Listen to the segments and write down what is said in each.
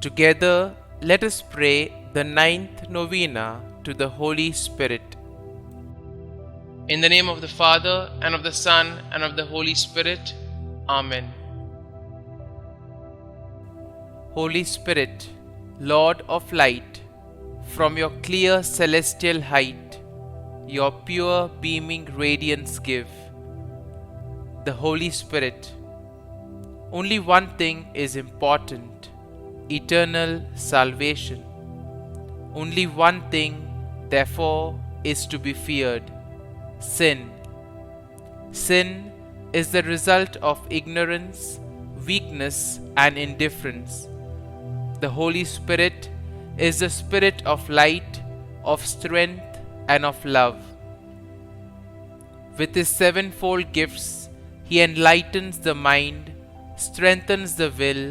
Together, let us pray the ninth novena to the Holy Spirit. In the name of the Father, and of the Son, and of the Holy Spirit. Amen. Holy Spirit, Lord of light, from your clear celestial height, your pure beaming radiance give. The Holy Spirit. Only one thing is important: eternal salvation. Only one thing, therefore, is to be feared: sin. Sin is the result of ignorance, weakness, and indifference. The Holy Spirit is the Spirit of light, of strength, and of love. With his sevenfold gifts, he enlightens the mind, strengthens the will,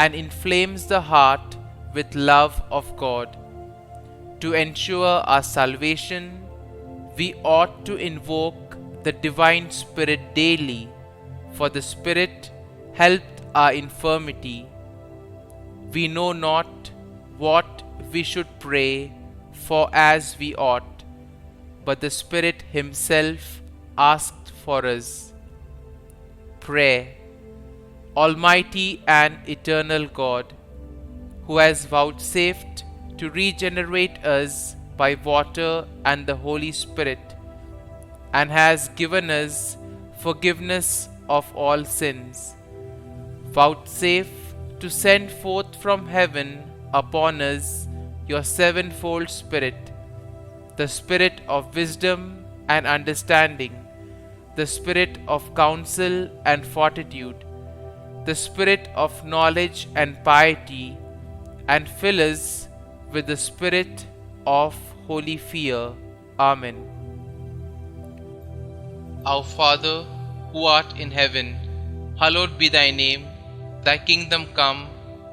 and inflames the heart with love of God. To ensure our salvation, we ought to invoke the Divine Spirit daily, for the Spirit helped our infirmity. We know not what we should pray for as we ought, but the Spirit Himself asked for us. Prayer. Almighty and eternal God, who has vouchsafed to regenerate us by water and the Holy Spirit, and has given us forgiveness of all sins, vouchsafe to send forth from heaven upon us your sevenfold Spirit, the Spirit of wisdom and understanding, the Spirit of counsel and fortitude, the Spirit of knowledge and piety, and fill us with the Spirit of holy fear. Amen. Our Father, who art in heaven, hallowed be thy name. Thy kingdom come,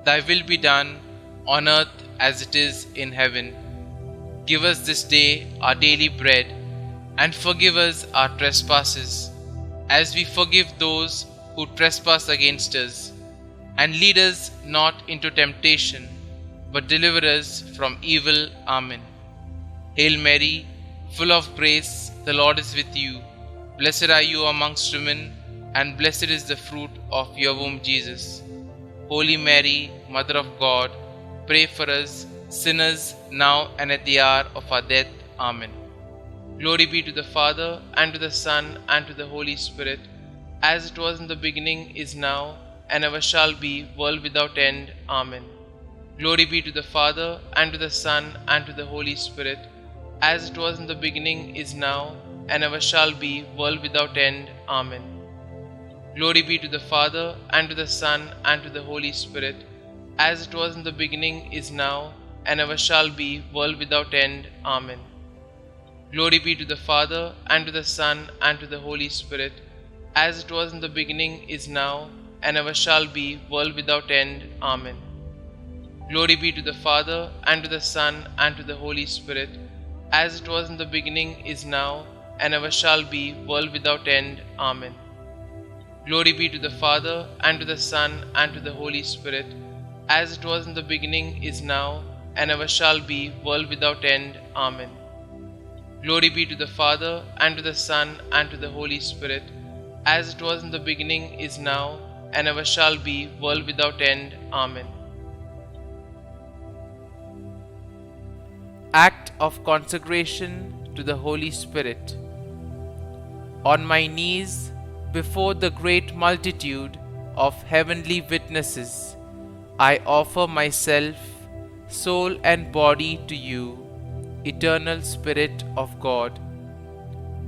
thy will be done, on earth as it is in heaven. Give us this day our daily bread, and forgive us our trespasses, as we forgive those who trespass against us. And lead us not into temptation, but deliver us from evil. Amen. Hail Mary, full of grace, the Lord is with you. Blessed are you amongst women, and blessed is the fruit of your womb, Jesus. Holy Mary, Mother of God, pray for us sinners, now and at the hour of our death. Amen. Glory be to the Father, and to the Son, and to the Holy Spirit, as it was in the beginning, is now, and ever shall be, world without end. Amen. Glory be to the Father, and to the Son, and to the Holy Spirit, as it was in the beginning, is now, and ever shall be, world without end. Amen. Glory be to the Father, and to the Son, and to the Holy Spirit, as it was in the beginning, is now, and ever shall be, world without end. Amen. Glory be to the Father, and to the Son, and to the Holy Spirit, as it was in the beginning, is now, and ever shall be, world without end. Amen. Glory be to the Father, and to the Son, and to the Holy Spirit, as it was in the beginning, is now, and ever shall be, world without end. Amen. Glory be to the Father, and to the Son, and to the Holy Spirit, as it was in the beginning, is now, and ever shall be, world without end. Amen. Glory be to the Father, and to the Son, and to the Holy Spirit, as it was in the beginning, is now, and ever shall be, world without end. Amen. Act of consecration to the Holy Spirit. On my knees before the great multitude of heavenly witnesses, I offer myself, soul and body to you, eternal Spirit of God.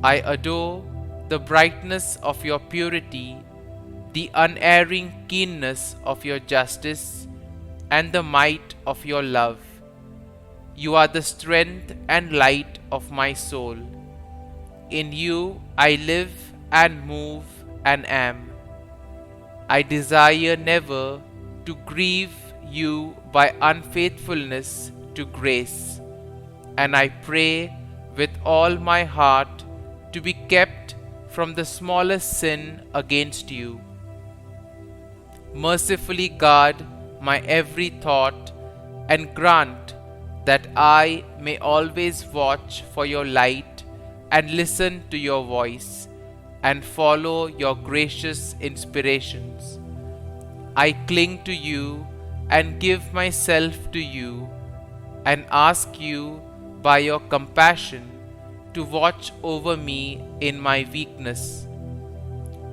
I adore the brightness of your purity, the unerring keenness of your justice, and the might of your love. You are the strength and light of my soul. In you I live and move and am. I desire never to grieve you by unfaithfulness to grace, and I pray with all my heart to be kept from the smallest sin against you. Mercifully guard my every thought, and grant that I may always watch for your light and listen to your voice and follow your gracious inspirations. I cling to you and give myself to you and ask you by your compassion to watch over me in my weakness.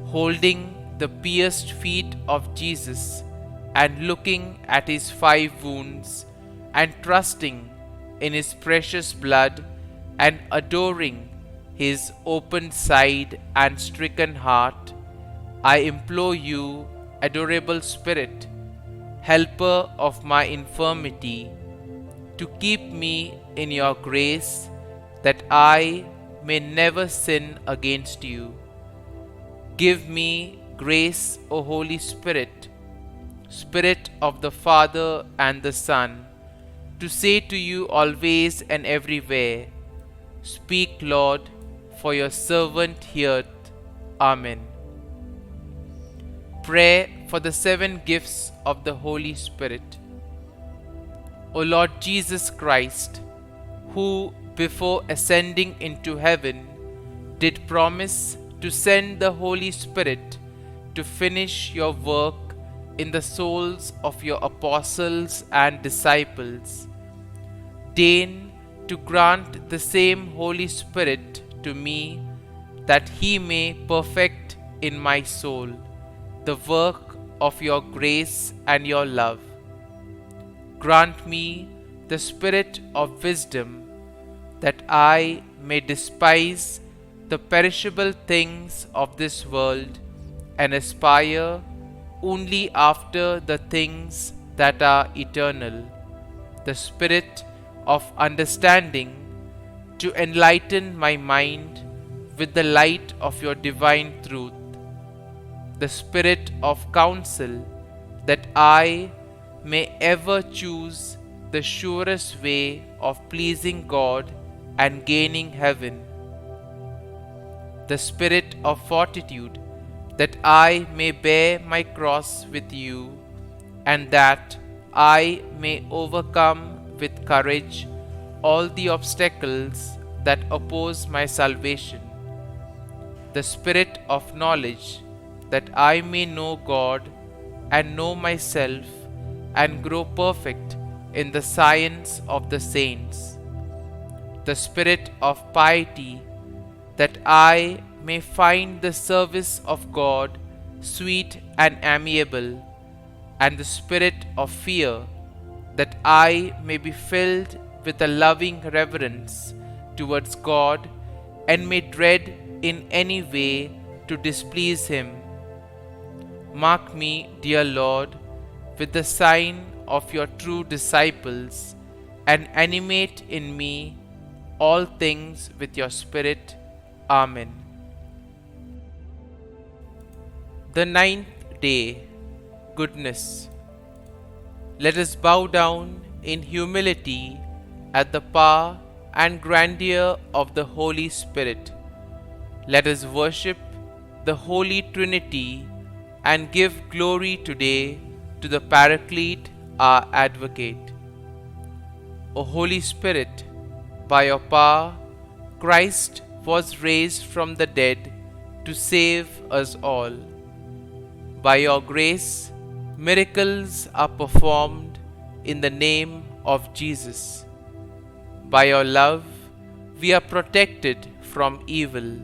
Holding the pierced feet of Jesus and looking at his 5 wounds and trusting in his precious blood and adoring his opened side and stricken heart, I implore you, adorable Spirit, helper of my infirmity, to keep me in your grace that I may never sin against you. Give me grace, O Holy Spirit, Spirit of the Father and the Son, to say to you always and everywhere, Speak, Lord, for your servant heareth. Amen. Prayer for the 7 gifts of the Holy Spirit. O Lord Jesus Christ, who before ascending into heaven did promise to send the Holy Spirit to finish your work in the souls of your apostles and disciples, deign to grant the same Holy Spirit to me, that he may perfect in my soul the work of your grace and your love. Grant me the spirit of wisdom, that I may despise the perishable things of this world and aspire only after the things that are eternal, the spirit of understanding to enlighten my mind with the light of your divine truth, the spirit of counsel that I may ever choose the surest way of pleasing God and gaining heaven, the spirit of fortitude that I may bear my cross with you, and that I may overcome with courage all the obstacles that oppose my salvation, the spirit of knowledge that I may know God and know myself and grow perfect in the science of the saints, the spirit of piety that I may find the service of God sweet and amiable, and the spirit of fear that I may be filled with a loving reverence towards God and may dread in any way to displease him. Mark me, dear Lord, with the sign of your true disciples, and animate in me all things with your Spirit. Amen. The 9th day, Goodness. Let us bow down in humility at the power and grandeur of the Holy Spirit. Let us worship the Holy Trinity and give glory today to the Paraclete, our Advocate. O Holy Spirit, by your power, Christ was raised from the dead to save us all. By your grace, miracles are performed in the name of Jesus. By your love, we are protected from evil.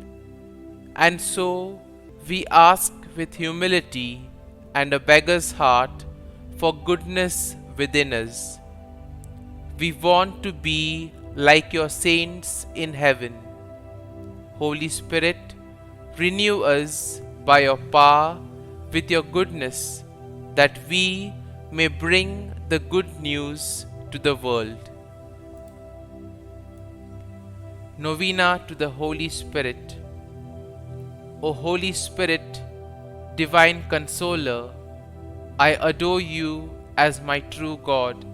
And so, we ask with humility and a beggar's heart for goodness within us. We want to be like your saints in heaven. Holy Spirit, renew us by your power with your goodness, that we may bring the good news to the world. Novena to the Holy Spirit. O Holy Spirit, Divine Consoler, I adore you as my true God.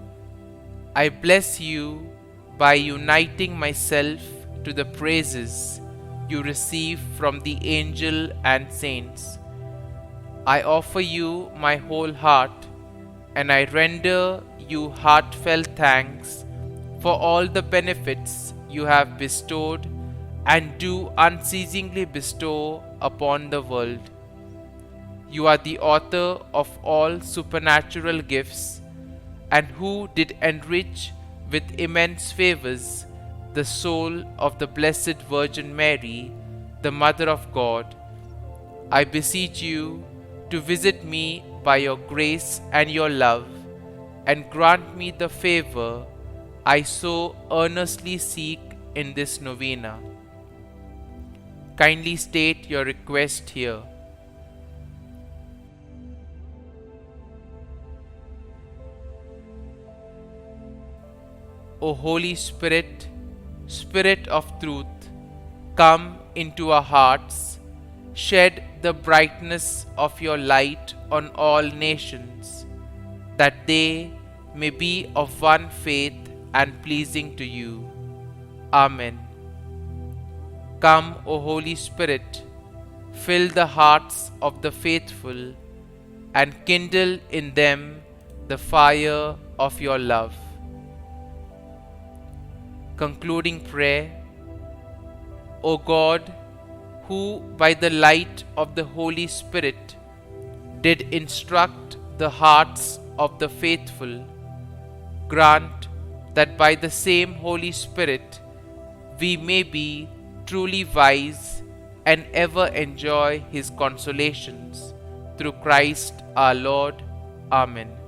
I bless you by uniting myself to the praises you receive from the angel and saints. I offer you my whole heart, and I render you heartfelt thanks for all the benefits you have bestowed and do unceasingly bestow upon the world. You are the author of all supernatural gifts, and who did enrich with immense favors the soul of the Blessed Virgin Mary, the Mother of God. I beseech you to visit me by your grace and your love, and grant me the favor I so earnestly seek in this novena. Kindly state your request here. O Holy Spirit, Spirit of truth, come into our hearts, shed the brightness of your light on all nations, that they may be of one faith and pleasing to you. Amen. Come, O Holy Spirit, fill the hearts of the faithful and kindle in them the fire of your love. Concluding prayer. O God, who by the light of the Holy Spirit did instruct the hearts of the faithful, grant that by the same Holy Spirit we may be truly wise and ever enjoy His consolations. Through Christ our Lord. Amen.